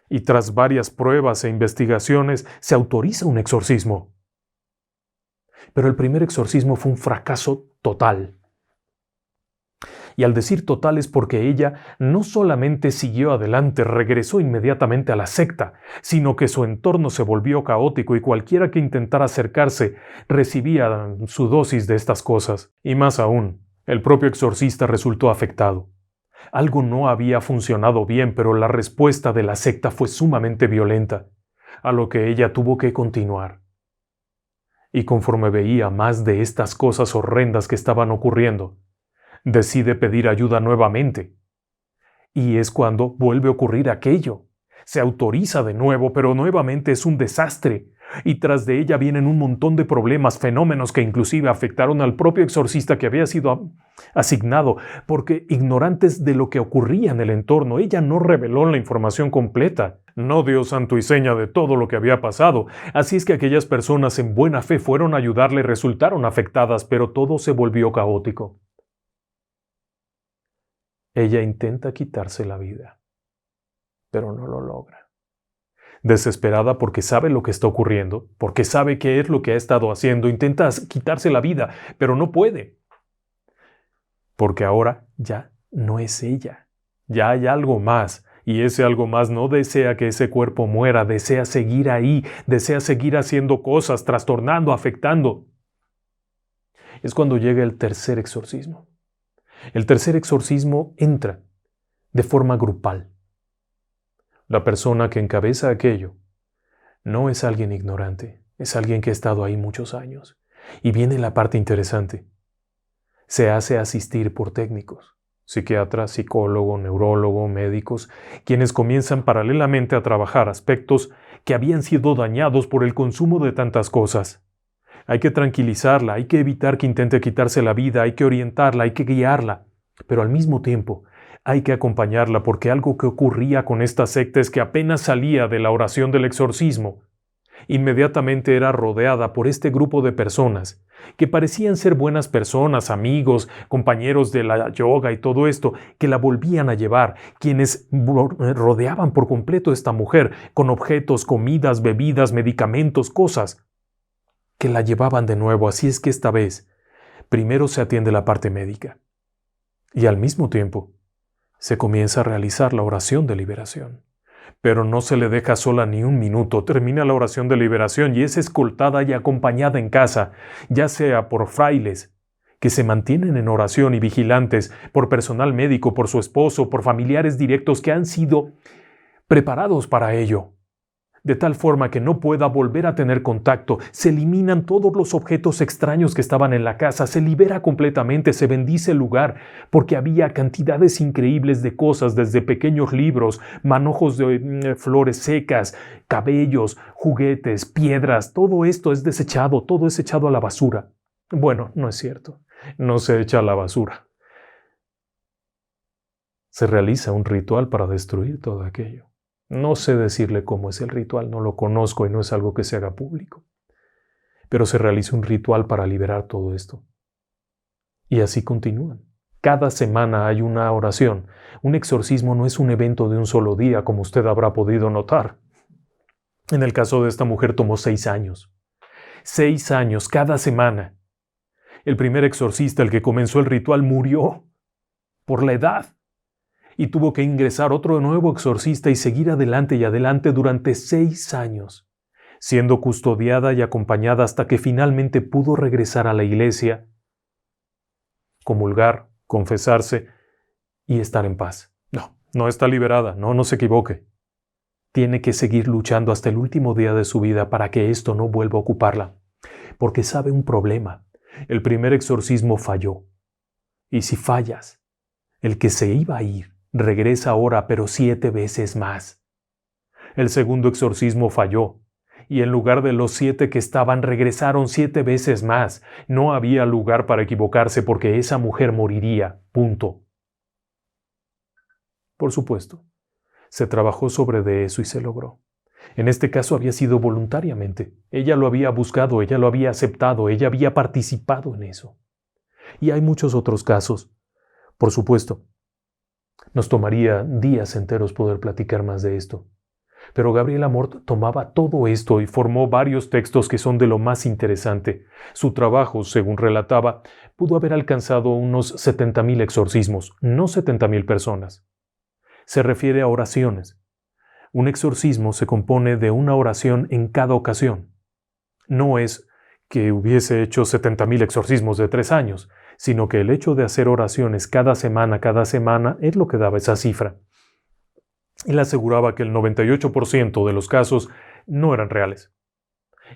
Y tras varias pruebas e investigaciones, se autoriza un exorcismo. Pero el primer exorcismo fue un fracaso total. Y al decir total es porque ella no solamente siguió adelante, regresó inmediatamente a la secta, sino que su entorno se volvió caótico y cualquiera que intentara acercarse recibía su dosis de estas cosas. Y más aún, el propio exorcista resultó afectado. Algo no había funcionado bien, pero la respuesta de la secta fue sumamente violenta, a lo que ella tuvo que continuar. Y conforme veía más de estas cosas horrendas que estaban ocurriendo, decide pedir ayuda nuevamente. Y es cuando vuelve a ocurrir aquello. Se autoriza de nuevo, pero nuevamente es un desastre. Y tras de ella vienen un montón de problemas, fenómenos que inclusive afectaron al propio exorcista que había sido asignado, porque ignorantes de lo que ocurría en el entorno, ella no reveló la información completa, no dio santo y seña de todo lo que había pasado, así es que aquellas personas en buena fe fueron a ayudarle y resultaron afectadas, pero todo se volvió caótico. Ella intenta quitarse la vida, pero no lo logra. Desesperada porque sabe lo que está ocurriendo, porque sabe qué es lo que ha estado haciendo, intenta quitarse la vida, pero no puede. Porque ahora ya no es ella, ya hay algo más, y ese algo más no desea que ese cuerpo muera, desea seguir ahí, desea seguir haciendo cosas, trastornando, afectando. Es cuando llega el tercer exorcismo. El tercer exorcismo entra de forma grupal. La persona que encabeza aquello no es alguien ignorante, es alguien que ha estado ahí muchos años. Y viene la parte interesante. Se hace asistir por técnicos, psiquiatras, psicólogo, neurólogo, médicos, quienes comienzan paralelamente a trabajar aspectos que habían sido dañados por el consumo de tantas cosas. Hay que tranquilizarla, hay que evitar que intente quitarse la vida, hay que orientarla, hay que guiarla, pero al mismo tiempo hay que acompañarla porque algo que ocurría con esta secta es que apenas salía de la oración del exorcismo, inmediatamente era rodeada por este grupo de personas que parecían ser buenas personas, amigos, compañeros de la yoga y todo esto, que la volvían a llevar, quienes rodeaban por completo a esta mujer con objetos, comidas, bebidas, medicamentos, cosas que la llevaban de nuevo. Así es que esta vez, primero se atiende la parte médica y al mismo tiempo se comienza a realizar la oración de liberación. Pero no se le deja sola ni un minuto, termina la oración de liberación y es escoltada y acompañada en casa, ya sea por frailes, que se mantienen en oración y vigilantes, por personal médico, por su esposo, por familiares directos que han sido preparados para ello. De tal forma que no pueda volver a tener contacto, se eliminan todos los objetos extraños que estaban en la casa, se libera completamente, se bendice el lugar, porque había cantidades increíbles de cosas, desde pequeños libros, manojos de flores secas, cabellos, juguetes, piedras, todo esto es desechado, todo es echado a la basura. Bueno, no es cierto. no se echa a la basura. Se realiza un ritual para destruir todo aquello. No sé decirle cómo es el ritual, no lo conozco y no es algo que se haga público. Pero se realiza un ritual para liberar todo esto. Y así continúan. Cada semana hay una oración. Un exorcismo no es un evento de un solo día, como usted habrá podido notar. En el caso de esta mujer tomó 6 años. 6 años cada semana. El primer exorcista, el que comenzó el ritual, murió por la edad. Y tuvo que ingresar otro nuevo exorcista y seguir adelante y adelante durante 6 años, siendo custodiada y acompañada hasta que finalmente pudo regresar a la iglesia, comulgar, confesarse y estar en paz. No está liberada, no se equivoque. Tiene que seguir luchando hasta el último día de su vida para que esto no vuelva a ocuparla, porque sabe un problema. El primer exorcismo falló. Y si fallas, el que se iba a ir regresa ahora, pero 7 veces más. El segundo exorcismo falló, y en lugar de los 7 que estaban, regresaron 7 veces más. No había lugar para equivocarse porque esa mujer moriría, punto. Por supuesto, se trabajó sobre de eso y se logró. En este caso había sido voluntariamente. Ella lo había buscado, ella lo había aceptado, ella había participado en eso. Y hay muchos otros casos. Por supuesto, nos tomaría días enteros poder platicar más de esto. Pero Gabriel Amorth tomaba todo esto y formó varios textos que son de lo más interesante. Su trabajo, según relataba, pudo haber alcanzado unos 70,000 exorcismos, no 70,000 personas. Se refiere a oraciones. Un exorcismo se compone de una oración en cada ocasión. No es que hubiese hecho 70,000 exorcismos de 3 años, sino que el hecho de hacer oraciones cada semana es lo que daba esa cifra. Él aseguraba que el 98% de los casos no eran reales.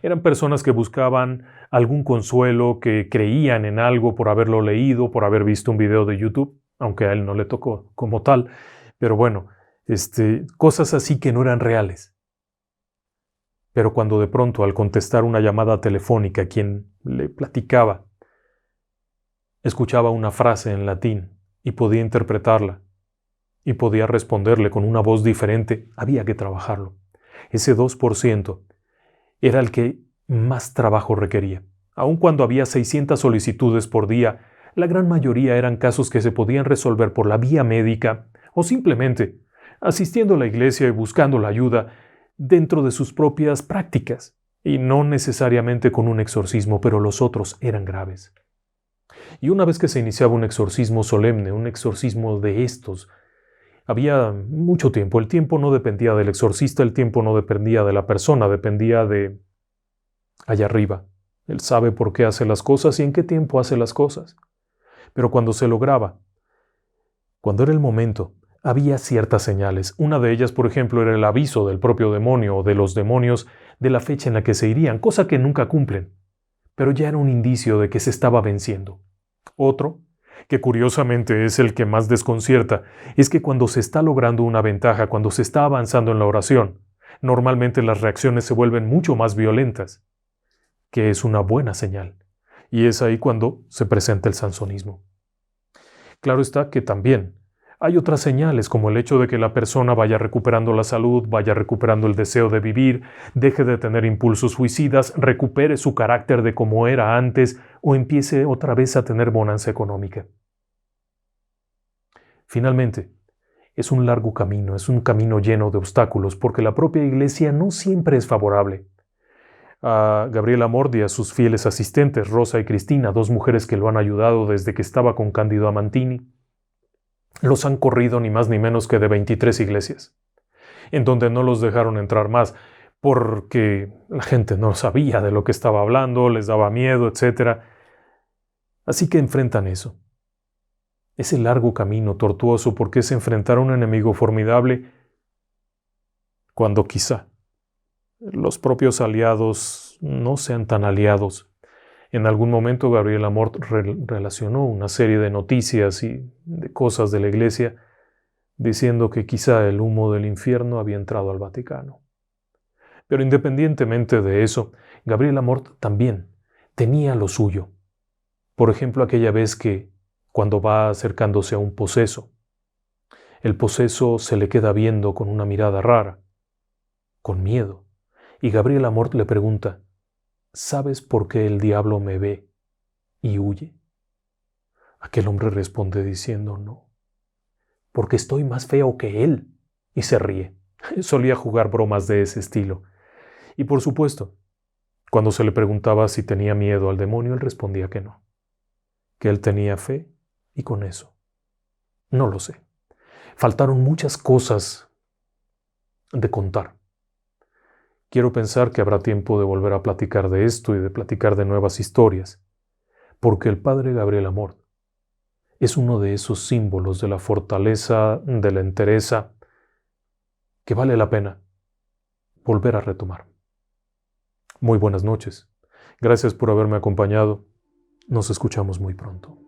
Eran personas que buscaban algún consuelo, que creían en algo por haberlo leído, por haber visto un video de YouTube, aunque a él no le tocó como tal, pero bueno, cosas así que no eran reales. Pero cuando de pronto al contestar una llamada telefónica quien le platicaba, escuchaba una frase en latín y podía interpretarla, y podía responderle con una voz diferente, había que trabajarlo. Ese 2% era el que más trabajo requería. Aun cuando había 600 solicitudes por día, la gran mayoría eran casos que se podían resolver por la vía médica o simplemente asistiendo a la iglesia y buscando la ayuda dentro de sus propias prácticas, y no necesariamente con un exorcismo, pero los otros eran graves. Y una vez que se iniciaba un exorcismo solemne, un exorcismo de estos, había mucho tiempo. El tiempo no dependía del exorcista, el tiempo no dependía de la persona, dependía de allá arriba. Él sabe por qué hace las cosas y en qué tiempo hace las cosas. Pero cuando se lograba, cuando era el momento, había ciertas señales. Una de ellas, por ejemplo, era el aviso del propio demonio o de los demonios de la fecha en la que se irían, cosa que nunca cumplen. Pero ya era un indicio de que se estaba venciendo. Otro, que curiosamente es el que más desconcierta, es que cuando se está logrando una ventaja, cuando se está avanzando en la oración, normalmente las reacciones se vuelven mucho más violentas, que es una buena señal. Y es ahí cuando se presenta el sansonismo. Claro está que también hay otras señales, como el hecho de que la persona vaya recuperando la salud, vaya recuperando el deseo de vivir, deje de tener impulsos suicidas, recupere su carácter de como era antes o empiece otra vez a tener bonanza económica. Finalmente, es un largo camino, es un camino lleno de obstáculos, porque la propia iglesia no siempre es favorable. A Gabriel Amorth y a sus fieles asistentes, Rosa y Cristina, 2 mujeres que lo han ayudado desde que estaba con Cándido Amantini, los han corrido ni más ni menos que de 23 iglesias, en donde no los dejaron entrar más, porque la gente no sabía de lo que estaba hablando, les daba miedo, etc. Así que enfrentan eso. Ese largo camino tortuoso, porque es enfrentar a un enemigo formidable cuando quizá los propios aliados no sean tan aliados. En algún momento Gabriel Amorth relacionó una serie de noticias y de cosas de la iglesia diciendo que quizá el humo del infierno había entrado al Vaticano. Pero independientemente de eso, Gabriel Amorth también tenía lo suyo. Por ejemplo, aquella vez que, cuando va acercándose a un poseso, el poseso se le queda viendo con una mirada rara, con miedo, y Gabriel Amort le pregunta, ¿sabes por qué el diablo me ve y huye? Aquel hombre responde diciendo, no, porque estoy más feo que él, y se ríe. Solía jugar bromas de ese estilo. Y por supuesto, cuando se le preguntaba si tenía miedo al demonio, él respondía que no, que él tenía fe y con eso. No lo sé. Faltaron muchas cosas de contar. Quiero pensar que habrá tiempo de volver a platicar de esto y de platicar de nuevas historias, porque el padre Gabriel Amort es uno de esos símbolos de la fortaleza, de la entereza, que vale la pena volver a retomar. Muy buenas noches. Gracias por haberme acompañado. Nos escuchamos muy pronto.